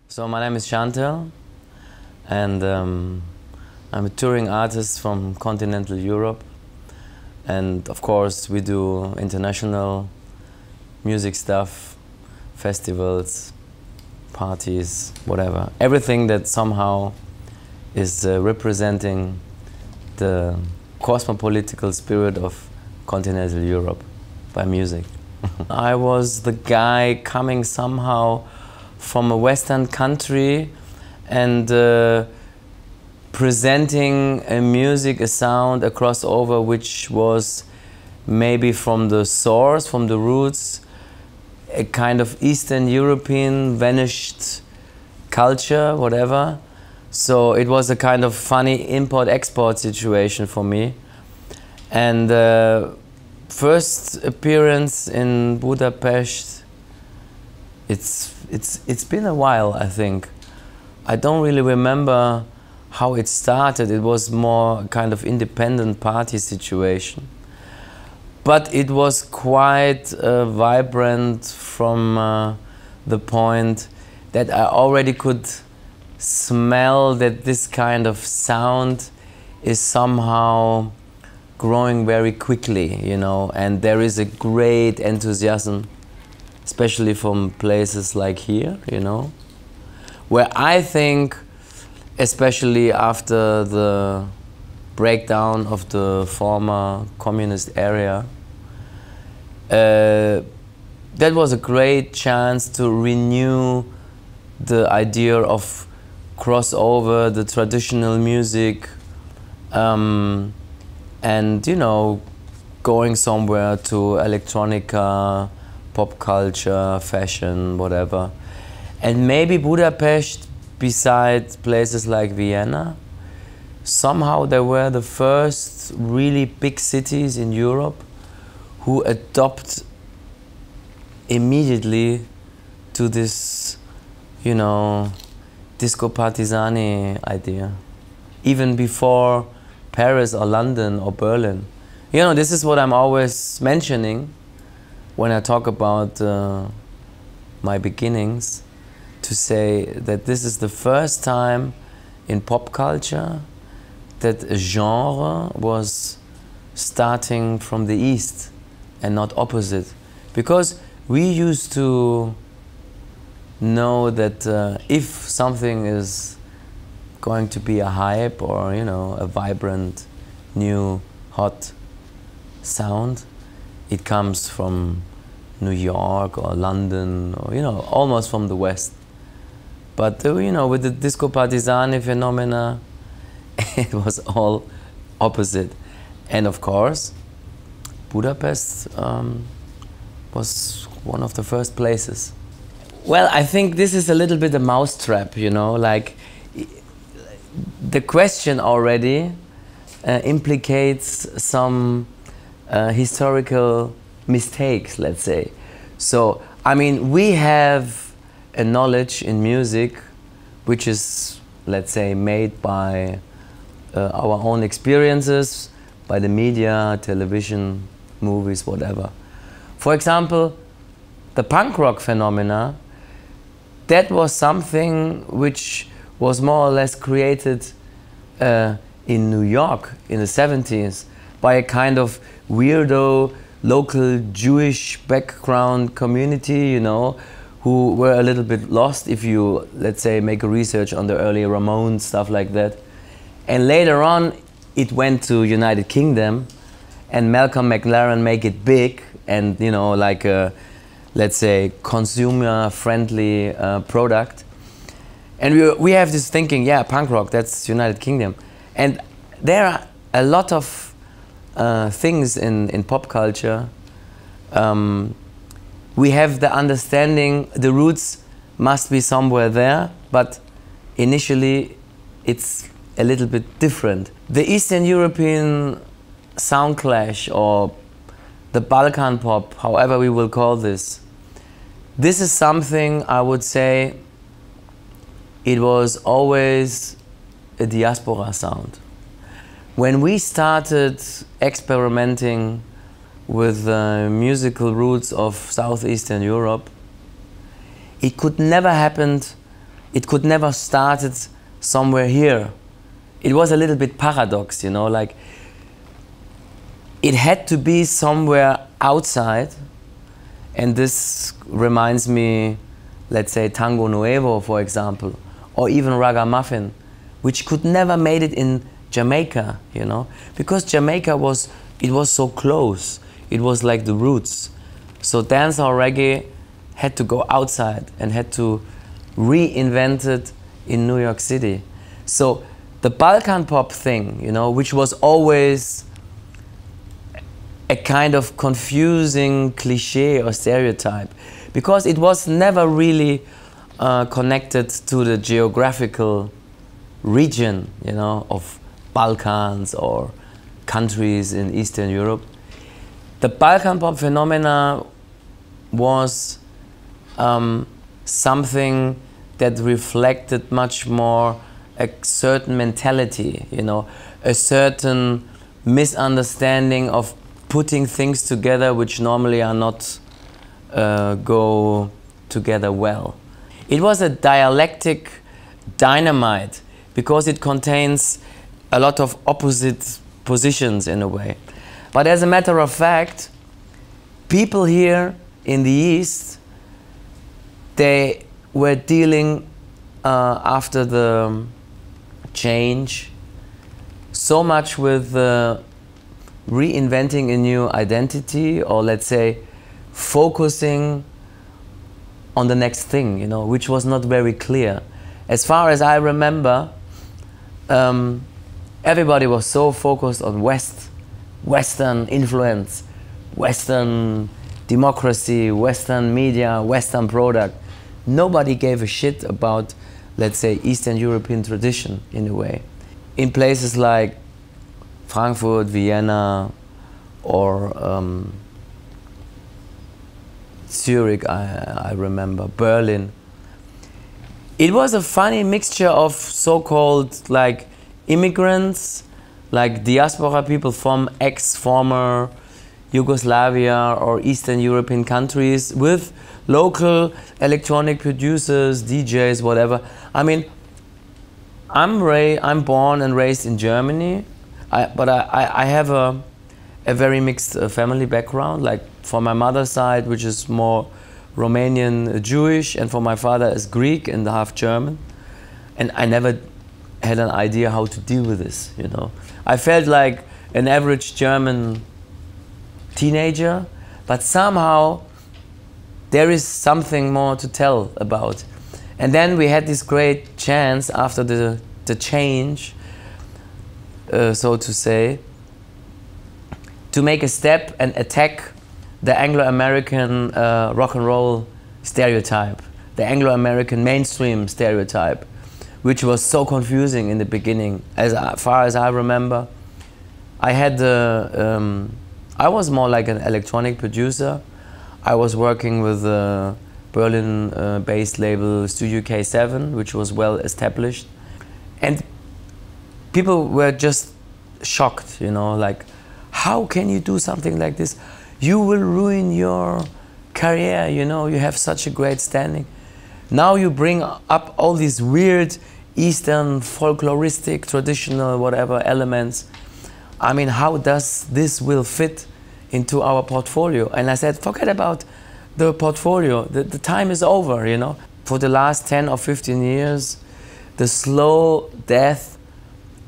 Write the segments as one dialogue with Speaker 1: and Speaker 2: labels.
Speaker 1: So my name is Shantel, and I'm a touring artist from continental Europe. And of course we do international music stuff, festivals, parties, whatever. Everything that somehow is representing the cosmopolitical spirit of continental Europe by music. I was the guy coming somehow from a Western country and presenting a music, a sound, a crossover which was maybe from the source, from the roots, a kind of Eastern European vanished culture, whatever. So it was a kind of funny import-export situation for me. And first appearance in Budapest, it's been a while, I think. I don't really remember how it started. It was more kind of independent party situation. But it was quite vibrant from the point that I already could smell that this kind of sound is somehow growing very quickly, you know, and there is a great enthusiasm, especially from places like here, you know, where I think, especially after the breakdown of the former communist area, that was a great chance to renew the idea of crossover, the traditional music, and, you know, going somewhere to electronica, pop culture, fashion, whatever. And maybe Budapest, besides places like Vienna, somehow they were the first really big cities in Europe who adopt immediately to this, you know, disco partisani idea. Even before Paris or London or Berlin. You know, this is what I'm always mentioning when I talk about my beginnings, to say that this is the first time in pop culture that a genre was starting from the East and not opposite. Because we used to know that if something is going to be a hype or, you know, a vibrant, new, hot sound, it comes from New York or London or, you know, almost from the West. But, you know, with the disco partisani phenomena, it was all opposite. And of course, Budapest was one of the first places. Well, I think this is a little bit a mousetrap, you know, like the question already implicates some historical mistakes, let's say. So, I mean, we have a knowledge in music which is, let's say, made by our own experiences, by the media, television, movies, whatever. For example, the punk rock phenomena, that was something which was more or less created in New York in the 70s by a kind of weirdo local Jewish background community, you know, who were a little bit lost if you, let's say, make a research on the early Ramones, stuff like that. And later on, it went to United Kingdom, and Malcolm McLaren make it big and, you know, like a, let's say, consumer-friendly product. And we have this thinking, yeah, punk rock, that's United Kingdom. And there are a lot of things in pop culture. We have the understanding the roots must be somewhere there, but initially it's a little bit different. The Eastern European sound clash, or the Balkan pop, however we will call this, this is something I would say it was always a diaspora sound. When we started experimenting with the musical roots of Southeastern Europe, it could never happen it could never started somewhere here. It was a little bit paradox, you know, like it had to be somewhere outside. And this reminds me, let's say, Tango Nuevo, for example, or even Ragamuffin, which could never made it in Jamaica, you know, because Jamaica was so close. It was like the roots. So dancehall reggae had to go outside and had to reinvent it in New York City. So the Balkan pop thing, you know, which was always a kind of confusing cliche or stereotype, because it was never really connected to the geographical region, you know, of Balkans or countries in Eastern Europe. The Balkan pop phenomena was something that reflected much more a certain mentality, you know, a certain misunderstanding of putting things together which normally are not go together well. It was a dialectic dynamite because it contains a lot of opposite positions in a way. But as a matter of fact, people here in the East, they were dealing after the change so much with reinventing a new identity, or let's say focusing on the next thing, you know, which was not very clear. As far as I remember, everybody was so focused on Western influence, Western democracy, Western media, Western product. Nobody gave a shit about, let's say, Eastern European tradition in a way. In places like Frankfurt, Vienna, or Zurich, I remember, Berlin. It was a funny mixture of so-called like immigrants, like diaspora people from ex-former Yugoslavia or Eastern European countries, with local electronic producers, DJs, whatever. I mean, I'm born and raised in Germany, but I have a very mixed family background, like for my mother's side, which is more Romanian Jewish, and for my father is Greek and half German. And I never had an idea how to deal with this, you know. I felt like an average German teenager, but somehow there is something more to tell about. And then we had this great chance after the change, so to say, to make a step and attack the Anglo-American rock and roll stereotype, the Anglo-American mainstream stereotype, which was so confusing in the beginning. As far as I remember, I had I was more like an electronic producer. I was working with a Berlin-based label Studio K7, which was well established, and people were just shocked, you know, like, how can you do something like this? You will ruin your career, you know, you have such a great standing. Now you bring up all these weird Eastern folkloristic, traditional, whatever elements. I mean, how does this will fit into our portfolio? And I said, forget about the portfolio. The time is over, you know. For the last 10 or 15 years, the slow death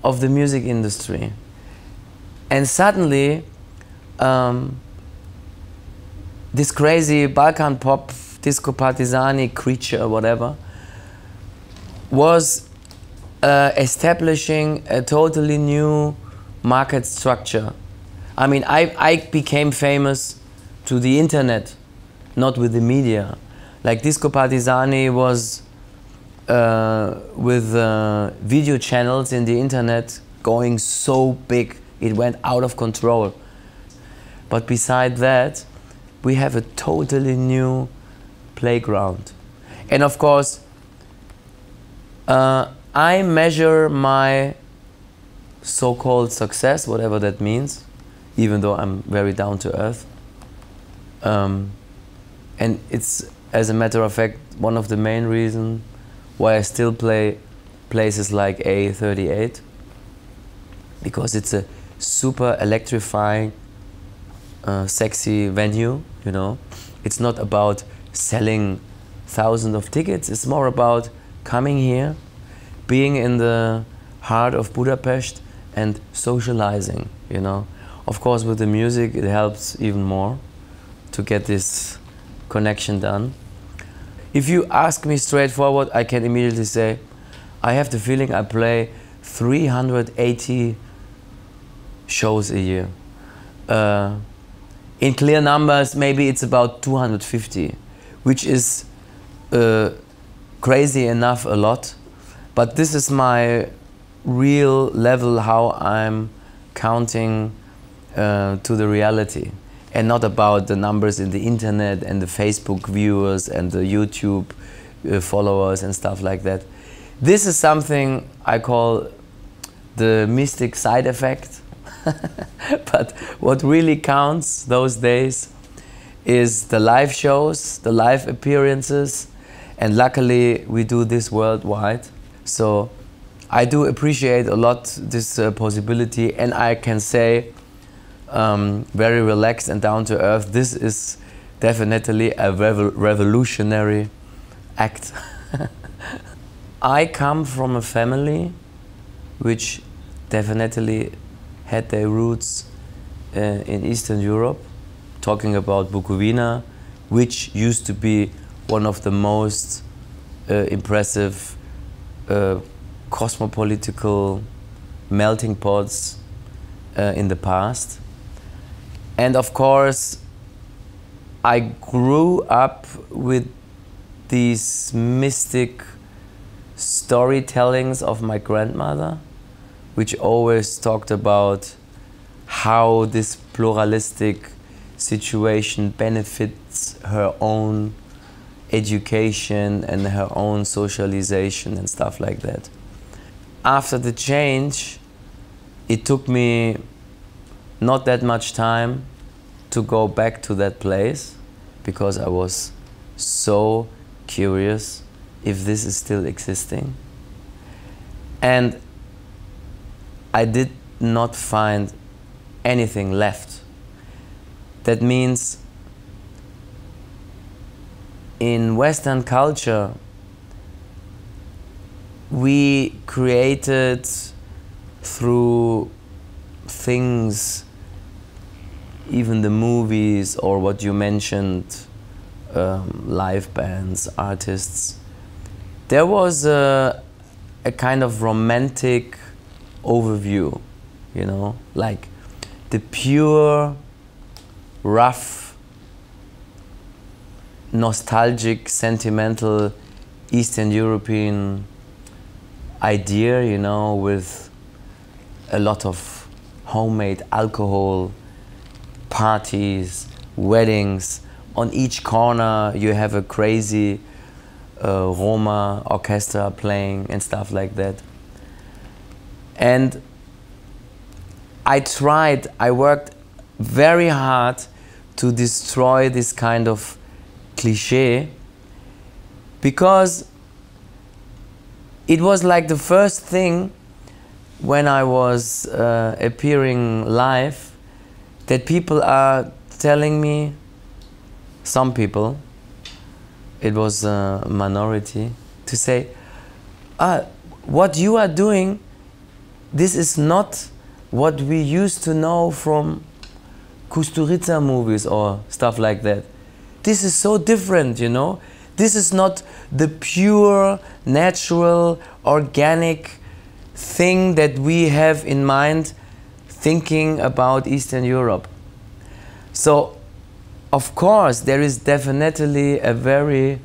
Speaker 1: of the music industry. And suddenly, this crazy Balkan pop, disco partisani creature, whatever, was establishing a totally new market structure. I mean, I became famous to the internet, not with the media. Like Disco Partisani was with video channels in the internet going so big, it went out of control. But beside that, we have a totally new playground. And of course, I measure my so-called success, whatever that means, even though I'm very down to earth. And it's, as a matter of fact, one of the main reasons why I still play places like A38, because it's a super electrifying, sexy venue, you know. It's not about selling thousands of tickets, it's more about coming here, being in the heart of Budapest and socializing, you know. Of course, with the music it helps even more to get this connection done. If you ask me straightforward, I can immediately say, I have the feeling I play 380 shows a year. In clear numbers, maybe it's about 250, which is crazy enough a lot. But this is my real level, how I'm counting to the reality, and not about the numbers in the internet and the Facebook viewers and the YouTube followers and stuff like that. This is something I call the mystic side effect. But what really counts those days is the live shows, the live appearances, and luckily we do this worldwide. So I do appreciate a lot this possibility, and I can say very relaxed and down to earth, this is definitely a revolutionary act. I come from a family which definitely had their roots in Eastern Europe, talking about Bucovina, which used to be one of the most impressive cosmopolitical melting pots in the past. And of course, I grew up with these mystic storytellings of my grandmother, which always talked about how this pluralistic situation benefits her own education and her own socialization and stuff like that. After the change, it took me not that much time to go back to that place, because I was so curious if this is still existing. And I did not find anything left. That means in Western culture, we created through things, even the movies or what you mentioned, live bands, artists, there was a kind of romantic overview, you know, like the pure, rough, nostalgic, sentimental Eastern European idea, you know, with a lot of homemade alcohol, parties, weddings. On each corner you have a crazy Roma orchestra playing and stuff like that. And I worked very hard to destroy this kind of cliché, because it was like the first thing when I was appearing live that people are telling me, some people, it was a minority, to say, what you are doing, this is not what we used to know from Kusturica movies or stuff like that. This is so different, you know. This is not the pure, natural, organic thing that we have in mind thinking about Eastern Europe. So, of course, there is definitely a very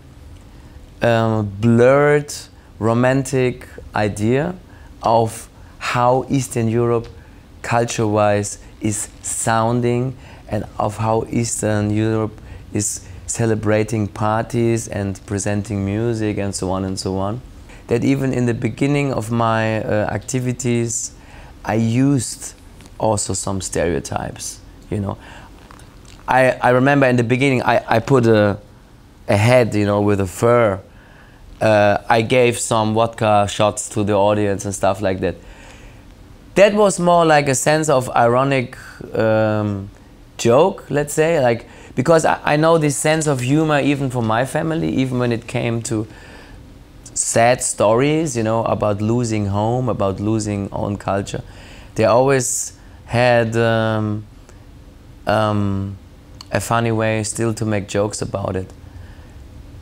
Speaker 1: blurred, romantic idea of how Eastern Europe, culture-wise, is sounding, and of how Eastern Europe is celebrating parties and presenting music and so on and so on. That even in the beginning of my activities, I used also some stereotypes, you know. I remember in the beginning I put a head, you know, with a fur, I gave some vodka shots to the audience and stuff like that. That was more like a sense of ironic joke, let's say, like, because I know this sense of humor even from my family, even when it came to sad stories, you know, about losing home, about losing own culture. They always had a funny way still to make jokes about it.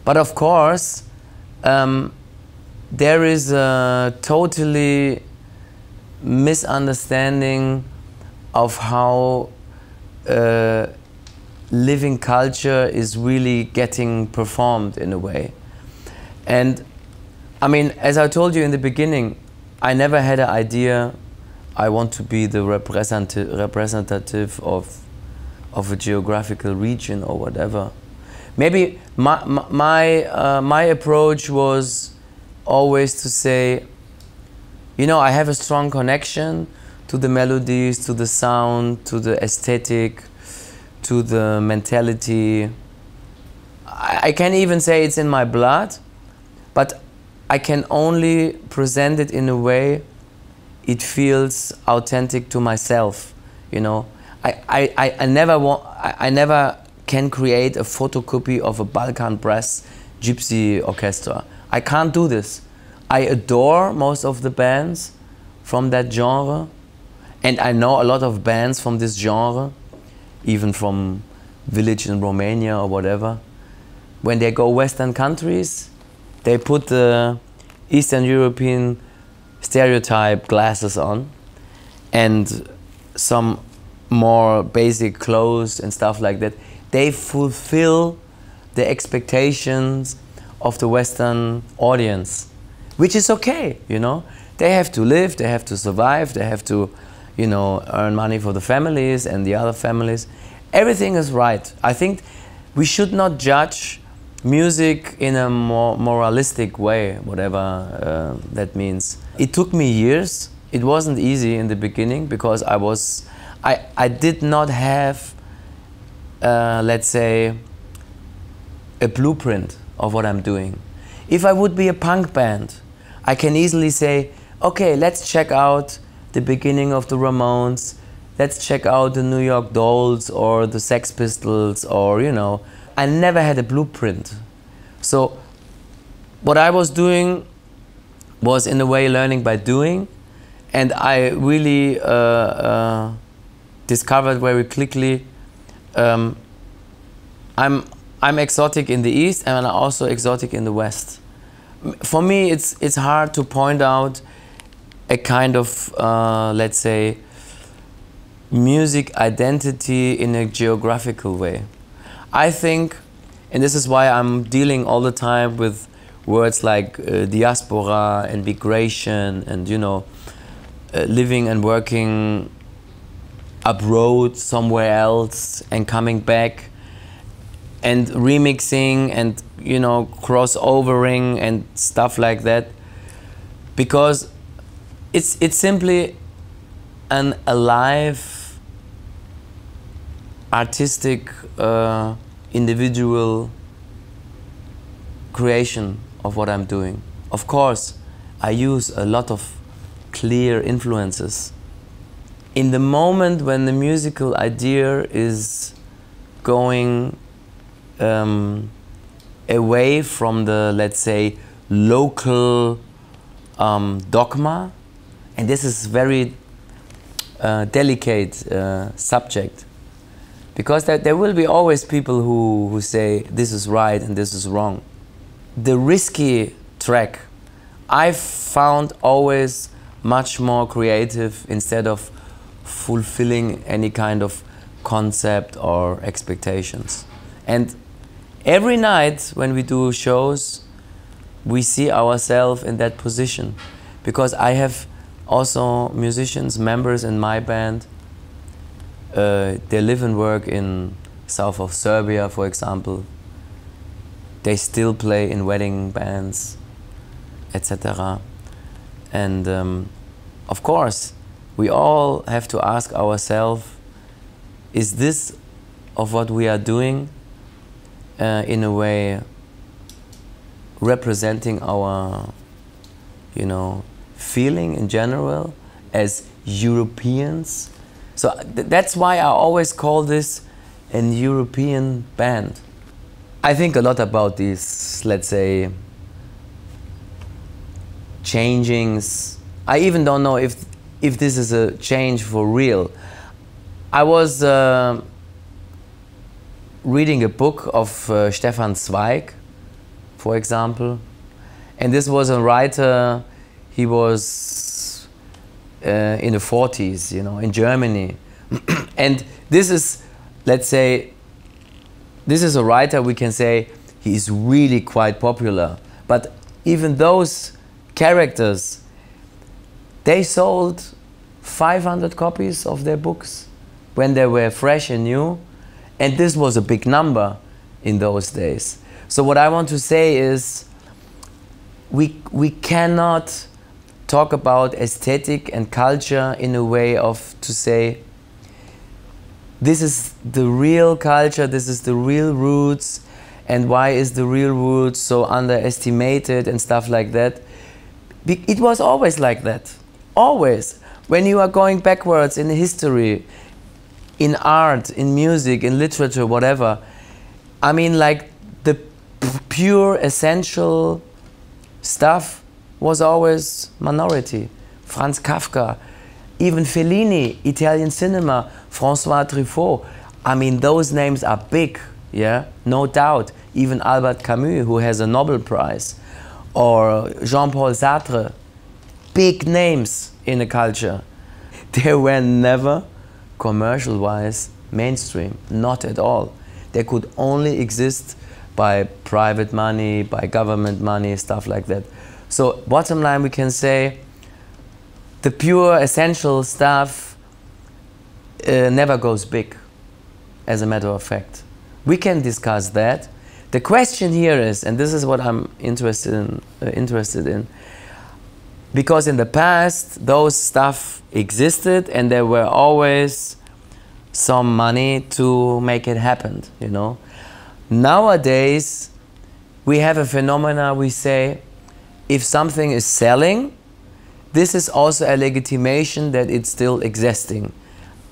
Speaker 1: But of course, there is a totally misunderstanding of how living culture is really getting performed in a way. And I mean, as I told you in the beginning, I never had an idea I want to be the representative of a geographical region or whatever. Maybe my approach was always to say, you know, I have a strong connection to the melodies, to the sound, to the aesthetic, to the mentality. I can even say it's in my blood, but I can only present it in a way it feels authentic to myself, you know. I never can create a photocopy of a Balkan brass gypsy orchestra. I can't do this. I adore most of the bands from that genre, and I know a lot of bands from this genre, even from village in Romania or whatever. When they go Western countries, they put the Eastern European stereotype glasses on and some more basic clothes and stuff like that. They fulfill the expectations of the Western audience, which is okay, you know. They have to live, they have to survive, they have to, you know, earn money for the families and the other families. Everything is right. I think we should not judge music in a more moralistic way, whatever that means. It took me years. It wasn't easy in the beginning because I did not have, let's say, a blueprint of what I'm doing. If I would be a punk band, I can easily say, okay, let's check out the beginning of the Ramones, let's check out the New York Dolls or the Sex Pistols, or, you know. I never had a blueprint. So what I was doing was in a way learning by doing, and I really discovered very quickly I'm exotic in the East and I'm also exotic in the West. For me, it's hard to point out a kind of, let's say, music identity in a geographical way. I think, and this is why I'm dealing all the time with words like diaspora and migration and, you know, living and working abroad somewhere else and coming back and remixing and, you know, crossovering and stuff like that, because it's simply an alive artistic individual creation of what I'm doing. Of course, I use a lot of clear influences. In the moment when the musical idea is going away from the, let's say, local dogma, and this is very delicate subject, because there will be always people who say this is right and this is wrong. The risky track I found always much more creative instead of fulfilling any kind of concept or expectations. And every night when we do shows, we see ourselves in that position, because I have also musicians, members in my band. They live and work in south of Serbia, for example. They still play in wedding bands, etc. And of course, we all have to ask ourselves, is this of what we are doing in a way representing our, you know, feeling in general as Europeans. So that's why I always call this an European band. I think a lot about these, let's say, changings. I even don't know if this is a change for real. I was reading a book of Stefan Zweig, for example, and this was a writer. He was in the 40s, you know, in Germany, and this is, let's say, this is a writer we can say he is really quite popular. But even those characters, they sold 500 copies of their books when they were fresh and new, and this was a big number in those days. So what I want to say is we cannot talk about aesthetic and culture in a way of to say this is the real culture, this is the real roots, and why is the real roots so underestimated and stuff like that. It was always like that, always. When you are going backwards in history, in art, in music, in literature, whatever, I mean, like the pure essential stuff was always minority. Franz Kafka, even Fellini, Italian cinema, François Truffaut. I mean, those names are big, yeah, no doubt. Even Albert Camus, who has a Nobel Prize, or Jean-Paul Sartre, big names in the culture. They were never commercial-wise mainstream, not at all. They could only exist by private money, by government money, stuff like that. So bottom line, we can say the pure essential stuff never goes big, as a matter of fact. We can discuss that. The question here is, and this is what I'm interested in, because in the past those stuff existed and there were always some money to make it happen, you know. Nowadays we have a phenomena, we say, if something is selling, this is also a legitimation that it's still existing.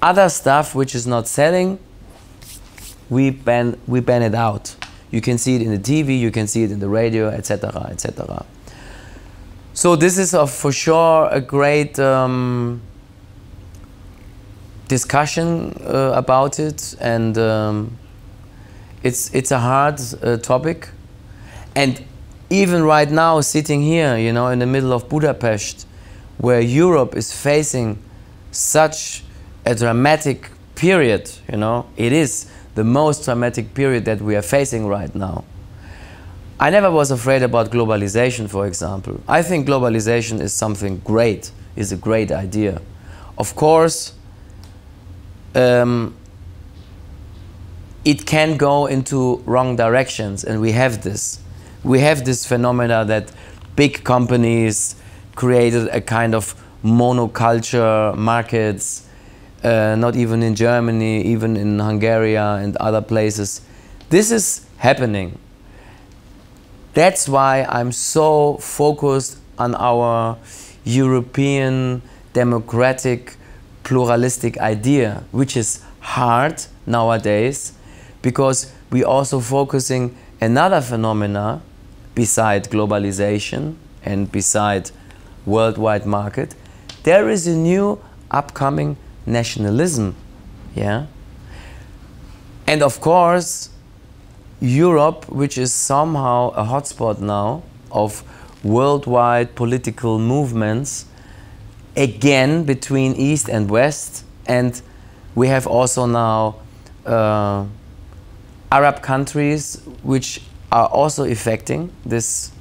Speaker 1: Other stuff which is not selling, we ban it out. You can see it in the TV, you can see it in the radio, etc., etc. So this is for sure a great discussion about it, and it's a hard topic. And even right now, sitting here, you know, in the middle of Budapest, where Europe is facing such a dramatic period, you know, it is the most dramatic period that we are facing right now. I never was afraid about globalization, for example. I think globalization is something great, is a great idea. Of course, it can go into wrong directions, and we have this. We have this phenomena that big companies created a kind of monoculture markets, not even in Germany, even in Hungary and other places. This is happening. That's why I'm so focused on our European democratic pluralistic idea, which is hard nowadays, because we're also focusing another phenomena beside globalization and beside worldwide market. There is a new upcoming nationalism, yeah? And of course, Europe, which is somehow a hotspot now of worldwide political movements, again between East and West, and we have also now Arab countries which are also affecting this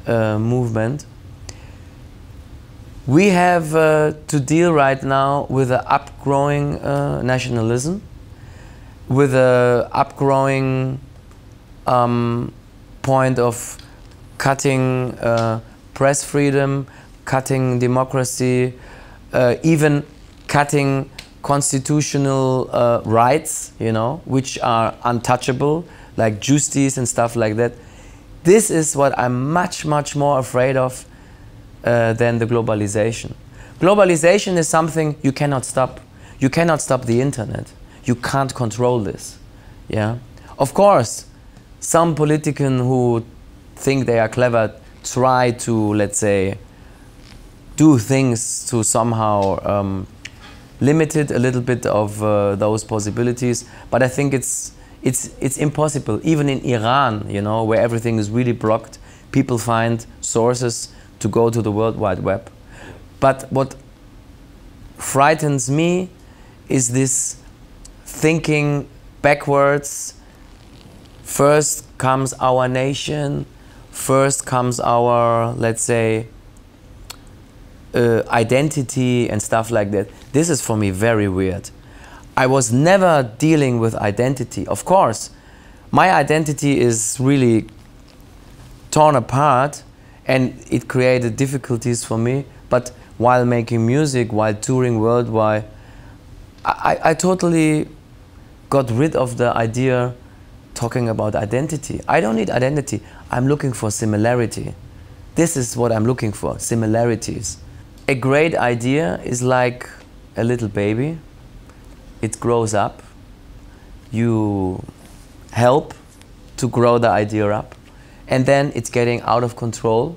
Speaker 1: movement. We have to deal right now with an upgrowing nationalism, with an upgrowing point of cutting press freedom, cutting democracy, even cutting constitutional rights, you know, which are untouchable, like justice and stuff like that. This is what I'm much, much more afraid of than the globalization. Globalization is something you cannot stop. You cannot stop the internet. You can't control this. Yeah? Of course, some politicians who think they are clever try to, let's say, do things to somehow limit it a little bit of those possibilities. But I think it's impossible. Even in Iran, you know, where everything is really blocked, people find sources to go to the World Wide Web. But what frightens me is this thinking backwards. First comes our nation, first comes our, let's say, identity and stuff like that. This is for me very weird. I was never dealing with identity. Of course, my identity is really torn apart and it created difficulties for me. But while making music, while touring worldwide, I totally got rid of the idea talking about identity. I don't need identity. I'm looking for similarity. This is what I'm looking for, similarities. A great idea is like a little baby. It grows up. You help to grow the idea up. And then it's getting out of control.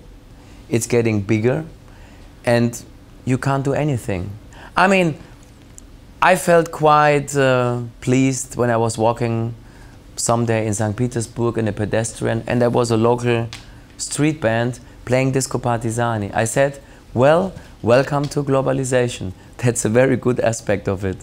Speaker 1: It's getting bigger. And you can't do anything. I mean, I felt quite pleased when I was walking someday in St. Petersburg in a pedestrian, and there was a local street band playing Disco Partisani. I said, well, welcome to globalization. That's a very good aspect of it.